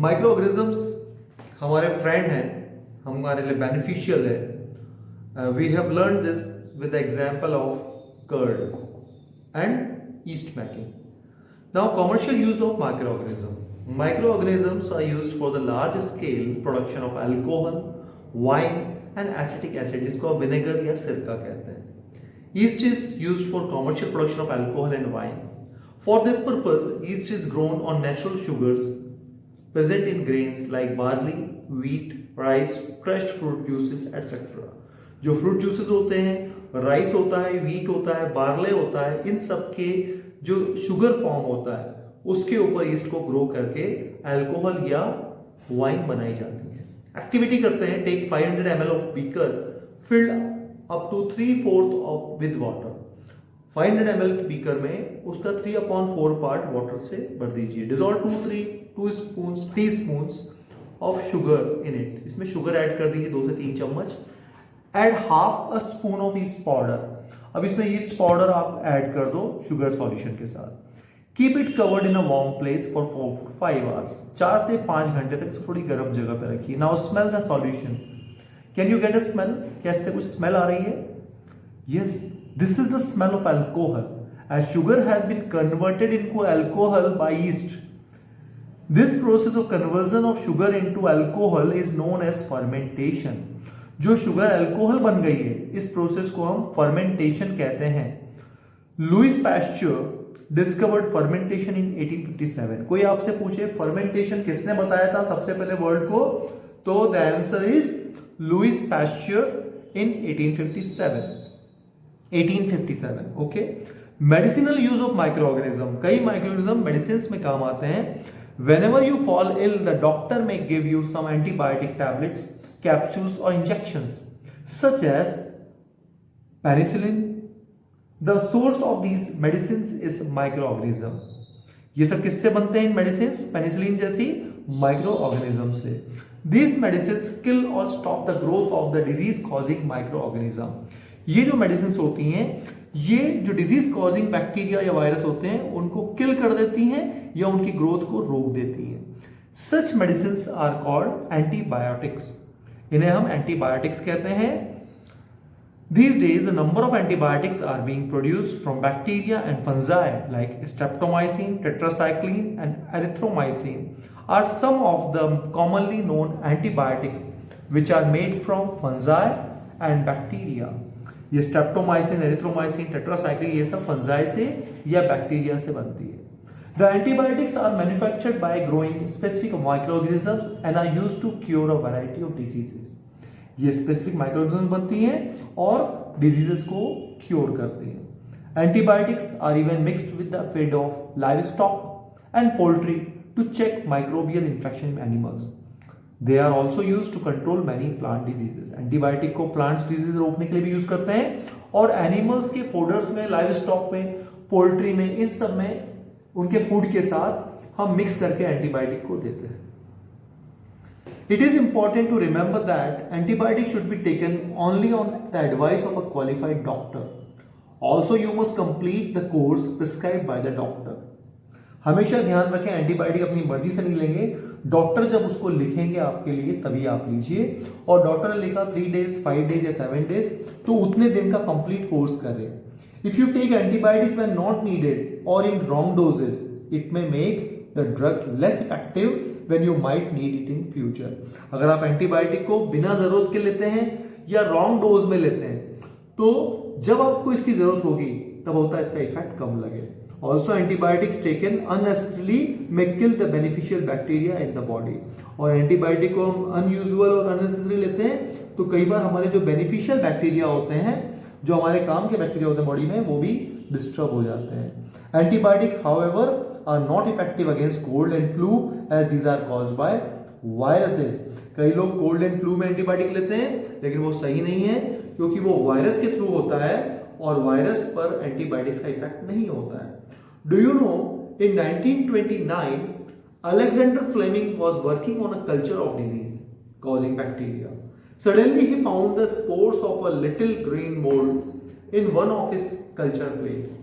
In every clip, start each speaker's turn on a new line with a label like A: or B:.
A: Micro organisms हमारे friend हैं, हमारे लिए बेनिफिशियल है. We have learn this with the example of curd and yeast making. Now commercial use of micro organism. Micro organisms are used for the large scale production of alcohol, wine and acetic acid, जिसको आप vinegar या सिरका कहते हैं. Yeast is used for commercial production of alcohol and wine. For this purpose, yeast is grown on natural sugars present in grains like barley, wheat, rice, crushed fruit juices, etc. जो fruit juices होते हैं, rice होता है, wheat होता है, barley होता है, इन सब के जो sugar form होता है, उसके ऊपर yeast को grow करके alcohol या wine बनाई जाती है. Activity करते हैं. Take 500 ml of beaker filled up to 3/4 of with water. 500 ml beaker में उसका 3/4 पार्ट वाटर से भर दीजिए. Dissolve 3 spoons of sugar in it. इसमें शुगर ऐड कर दीजिए 2 से 3 चम्मच. Add half a spoon of east powder. अब इसमें ईस्ट पाउडर आप ऐड कर दो शुगर सॉल्यूशन के साथ. Keep it covered in a warm place for 5 hours. 4 से 5 घंटे तक थोड़ी गर्म जगह पर रखिए. Now smell the solution. Can you get a smell? क्या इससे कुछ स्मेल आ रही है? Yes, this is the smell of alcohol as sugar has been converted into alcohol by yeast. This process of conversion of sugar into alcohol is known as fermentation. जो sugar alcohol बन गई है, इस process को हम fermentation कहते हैं. Louis pasture discovered fermentation इन 1857. कोई आपसे पूछे फर्मेंटेशन किसने बताया था सबसे पहले वर्ल्ड को, तो the answer is Louis Pasteur in 1857. Okay. Medicinal use of microorganism. कई microorganism medicines में काम आते हैं. Whenever you fall ill, the doctor may give you some antibiotic tablets, capsules or injections, such as penicillin. The source of these medicines is microorganism. ये सब किससे बनते हैं मेडिसिन? पेनिसिलिन जैसी माइक्रो ऑर्गेनिज्म से. These medicines kill or stop the growth of the disease causing microorganism. ये जो medicine होती हैं, ये जो डिजीज कॉजिंग बैक्टीरिया या वायरस होते हैं उनको किल कर देती हैं या उनकी ग्रोथ को रोक देती हैं. सच मेडिसिन आर कॉल्ड एंटीबायोटिक्स. इन्हें हम एंटीबायोटिक्स कहते हैं. These days, a number of antibiotics are being produced from bacteria and fungi like streptomycin, tetracycline, and erythromycin are some of the commonly known antibiotics which are made from fungi and bacteria. ये streptomycin, erythromycin, tetracycline ये सब fungi से या bacteria से बनती है. The antibiotics are manufactured by growing specific microorganisms and are used to cure a variety of diseases. ये specific microorganism बनती हैं और डिजीजेस को क्योर करती हैं. Antibiotics are even mixed with the feed of live stock and poultry to check microbial infection in animals. They are also use to control many plant diseases. Antibiotic को plants disease रोकने के लिए भी use करते हैं और animals के फूडर्स में, लाइव स्टॉक में, पोल्ट्री में, इन सब में उनके फूड के साथ हम मिक्स करके एंटीबायोटिक को देते हैं. It is important to remember that antibiotics should be taken only on the advice of a qualified doctor. Also, you must complete the course prescribed by the doctor. हमेशा ध्यान रखें एंटीबायोटिक अपनी मर्जी से नहीं लेंगे. डॉक्टर जब उसको लिखेंगे आपके लिए तभी आप लीजिए. और डॉक्टर ने लिखा 3 days, 5 days या 7 days, तो उतने दिन का कंप्लीट कोर्स करें. If you take antibiotics when not needed or in wrong doses, it may make the drug less effective when you might need it in future. अगर आप एंटीबायोटिक को बिना जरूरत के लेते हैं या रॉन्ग डोज में लेते हैं तो जब आपको इसकी जरूरत होगी तब होता है इसका इफेक्ट कम लगे. Also antibiotics taken unnecessarily may kill the beneficial bacteria in the body. और एंटीबायोटिक को हम अनयूजुअल और अननेसेसरी लेते हैं तो कई बार हमारे जो बेनिफिशियल बैक्टीरिया होते हैं, जो हमारे काम के बैक्टीरिया होते हैं बॉडी में, वो भी डिस्टर्ब हो जाते हैं. Antibiotics however are not effective against cold and flu as these are caused by viruses. कई लोग कोल्ड एंड फ्लू में एंटीबायोटिक लेते हैं लेकिन वो सही नहीं है क्योंकि वो वायरस के थ्रू होता है और वायरस पर एंटीबायोटिक्स का इफेक्ट नहीं होता है. Do you no in 1929 Alexander Fleming was working on a culture of disease causing bacteria. Suddenly he found the spores of a little green mold in one of his culture plates.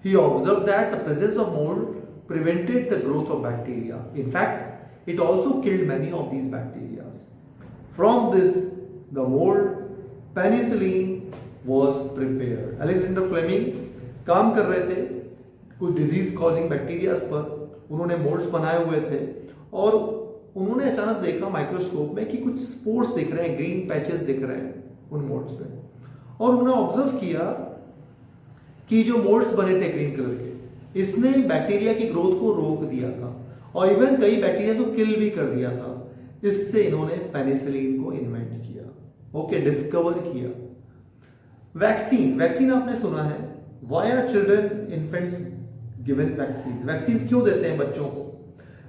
A: He observed that the presence of mold prevented the growth of bacteria. In fact, It also killed many of these bacteria. From this, the mold penicillin was prepared. Alexander Fleming काम कर रहे थे कुछ disease causing bacterias पर, उन्होंने moulds बनाए हुए थे और उन्होंने अचानक देखा माइक्रोस्कोप में कि कुछ स्पोर्स दिख रहे हैं, ग्रीन पैचेस दिख रहे हैं उन मोल्ड्स पे, और उन्होंने ऑब्जर्व किया कि जो मोल्ड्स बने थे ग्रीन कलर के, इसने बैक्टीरिया की ग्रोथ को रोक दिया था और इवन कई बैक्टीरिया को किल भी कर दिया था। इससे इन्होंने पेनिसिलिन को इन्वेंट किया, ओके, डिस्कवर किया। वैक्सीन, वैक्सीन आपने सुना है, why are children infants given vaccine? Vaccine क्यों देते हैं बच्चों को?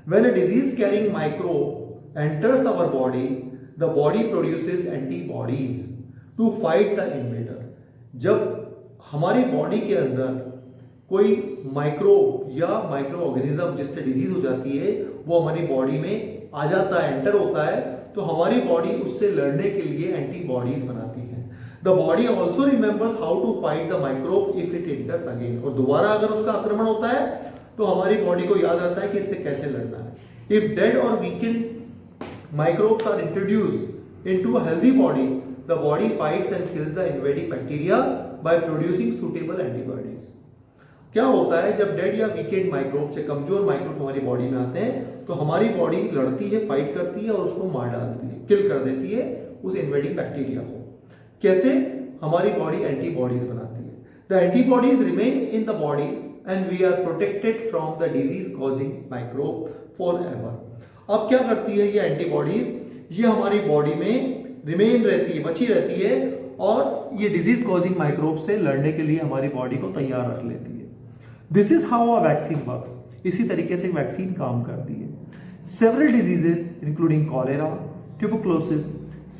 A: When a disease carrying microbe enters our body, the body produces antibodies to fight the invader. जब हमारी बॉडी के अंदर कोई माइक्रोब या माइक्रो ऑर्गेनिज्म जिससे डिजीज हो जाती है वो हमारी बॉडी में आ जाता है, एंटर होता है, तो हमारी बॉडी उससे लड़ने के लिए एंटीबॉडीज बनाती है। The body also remembers how to fight the microbe if it enters again, और दोबारा अगर उसका आक्रमण होता है तो हमारी बॉडी को याद रहता है कि इससे कैसे लड़ना है। इफ डेड और weakened microbes are introduced into a healthy body, the body fights and kills the invading bacteria by producing suitable antibodies. क्या होता है जब डेड या वीकेंड माइक्रोब से कमजोर माइक्रोब हमारी बॉडी में आते हैं तो हमारी बॉडी लड़ती है, फाइट करती है और उसको मार डालती है, किल कर देती है उस इन्वेडिंग बैक्टीरिया को। कैसे? हमारी बॉडी एंटीबॉडीज बनाती है। The antibodies remain in the body and we are protected from the disease causing microbe forever. अब क्या करती है ये एंटीबॉडीज? ये हमारी बॉडी में रिमेन रहती है, बची रहती है और ये डिजीज कॉजिंग माइक्रोब से लड़ने के लिए हमारी बॉडी को तैयार रख लेती है। This is how a vaccine works. इसी तरीके से वैक्सीन काम करती है। Several diseases including cholera, tuberculosis,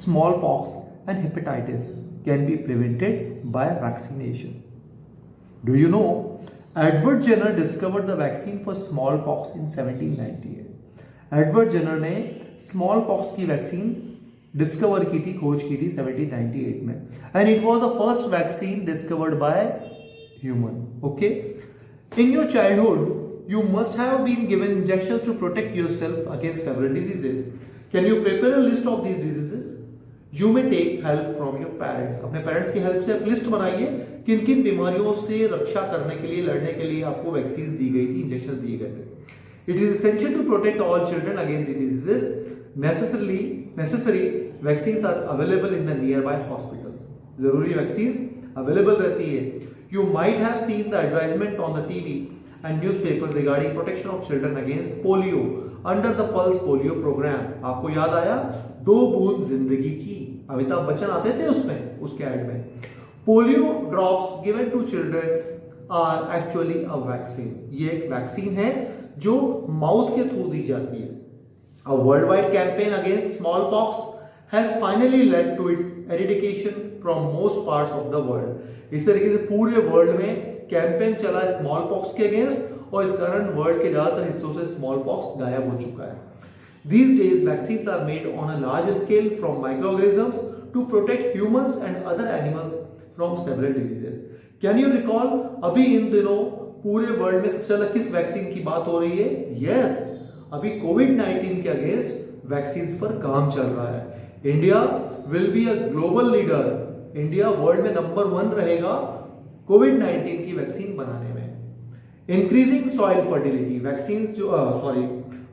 A: small pox and hepatitis can be prevented by vaccination. Do you know Edward Jenner discovered the vaccine for small pox in 1798। Edward Jenner ने small pox की vaccine discover की थी, खोज की थी 1798 में, and it was the first vaccine discovered by human. Okay, in your childhood you must have been given injections to protect yourself against several diseases. Can you prepare a list of these diseases? You may take help from your parents. अपने parents की help से आप list बनाइए किन किन बीमारियों से रक्षा करने के लिए, लड़ने के लिए आपको वैक्सीन दी गई थी, इंजेक्शन दिए गए थे। It is essential to protect all children against the diseases. Necessary vaccines are available in the nearby hospitals. जरूरी वैक्सीन्स अवेलेबल रहती है। You might have seen the advertisement on the TV and newspapers regarding protection of children against polio under the pulse polio program. आपको याद आया 2 बूंद जिंदगी की, अमिताभ बच्चन आते थे उसमें, उसके ऐड में। Polio drops given to children are actually a vaccine. ये एक वैक्सीन है जो माउथ के थ्रू दी जाती है। A worldwide campaign against smallpox has finally led to its eradication from most parts of the world. इस तरीके से पूरे वर्ल्ड में कैंपेन चला स्मॉल पॉक्स के अगेंस्ट और इस कारण वर्ल्ड के ज्यादातर हिस्सों से स्मॉल पॉक्स गायब हो चुका है। These days, vaccines are made on a large scale from microorganisms to protect humans and other animals from several diseases. Can you recall? अभी इन दिनों पूरे वर्ल्ड में सबसे ज्यादा किस वैक्सीन की बात हो रही है? Yes, अभी कोविड-19 के अगेंस्ट वैक्सीन पर काम चल रहा है। India will be a global leader. India world में नंबर 1 रहेगा कोविड-19 की वैक्सीन बनाने में। इंक्रीजिंग सॉइल फर्टिलिटी, वैक्सीन जो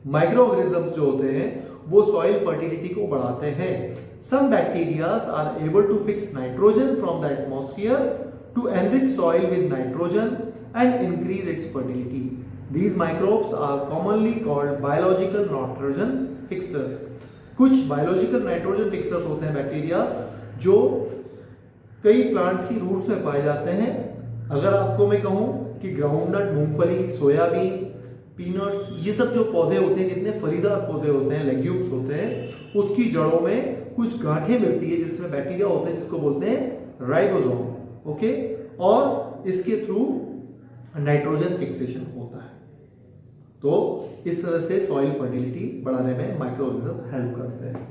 A: माइक्रो ऑर्गेनिजम्स जो होते हैं वो सॉइल फर्टिलिटी को बढ़ाते हैं। Some bacterias are able to fix nitrogen from the atmosphere to enrich soil with nitrogen and increase its fertility. These microbes are commonly called biological nitrogen fixers. कुछ biological nitrogen fixers होते हैं bacteria जो कई plants की roots में पाए जाते हैं। अगर आपको मैं कहूं कि ग्राउंडनट, मूंगफली, सोयाबीन, पीनट्स, ये सब जो पौधे होते हैं, जितने फलीदार पौधे होते हैं, लेग्यूम्स होते हैं, उसकी जड़ों में कुछ गांठें मिलती है जिसमें बैक्टीरिया होते हैं जिसको बोलते हैं राइबोसोम। ओके, और इसके थ्रू नाइट्रोजन फिक्सेशन होता है। तो इस तरह से सॉइल फर्टिलिटी बढ़ाने में माइक्रो ऑर्गेनिज्म हेल्प करते हैं।